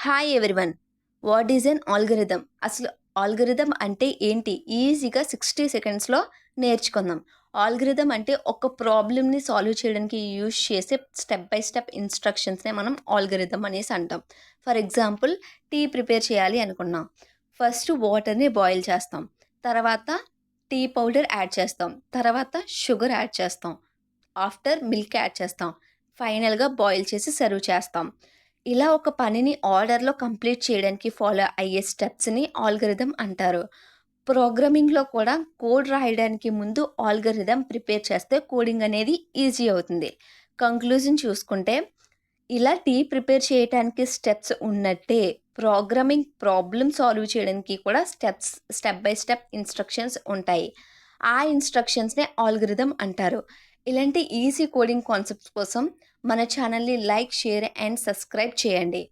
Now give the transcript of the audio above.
Hi everyone. What is an algorithm? అసలు algorithm అంటే ఏంటి? ఈజీగా 60 సెకండ్స్‌లో నేర్చుకుందాం. ఆల్గరిథం అంటే ఒక ప్రాబ్లమ్‌ని సాల్వ్ చేయడానికి యూజ్ చేసే స్టెప్ బై స్టెప్ ఇన్‌స్ట్రక్షన్స్‌నే మనం ఆల్గరిథం అనేసి అంటాం. ఫర్ ఎగ్జాంపుల్ టీ ప్రిపేర్ చేయాలి అనుకున్నాం. ఫస్ట్ వాటర్‌ని బాయిల్ చేస్తాం. తర్వాత టీ పౌడర్ యాడ్ చేస్తాం. తర్వాత షుగర్ యాడ్ చేస్తాం. ఆఫ్టర్ మిల్క్ యాడ్ చేస్తాం. ఫైనల్‌గా బాయిల్ చేసి సర్వ్ చేస్తాం. ఇలా ఒక పనిని ఆర్డర్‌లో కంప్లీట్ చేయడానికి ఫాలో అయ్యే స్టెప్స్‌ని ఆల్గరిథం అంటారు. ప్రోగ్రామింగ్‌లో కూడా కోడ్ రాయడానికి ముందు ఆల్గరిథం ప్రిపేర్ చేస్తే కోడింగ్ అనేది ఈజీ అవుతుంది. కంక్లూజన్ చూసుకుంటే ఇలా టీ ప్రిపేర్ చేయటానికి స్టెప్స్ ఉన్నట్టే ప్రోగ్రామింగ్ ప్రాబ్లమ్ సాల్వ్ చేయడానికి కూడా స్టెప్ బై స్టెప్ ఇన్‌స్ట్రక్షన్స్ ఉంటాయి. ఆ ఇన్‌స్ట్రక్షన్స్‌నే ఆల్గరిథం అంటారు. ఇలాంటి ఈజీ కోడింగ్ కాన్సెప్ట్స్ కోసం మన ఛానల్‌ని లైక్, షేర్ అండ్ సబ్స్క్రైబ్ చేయండి.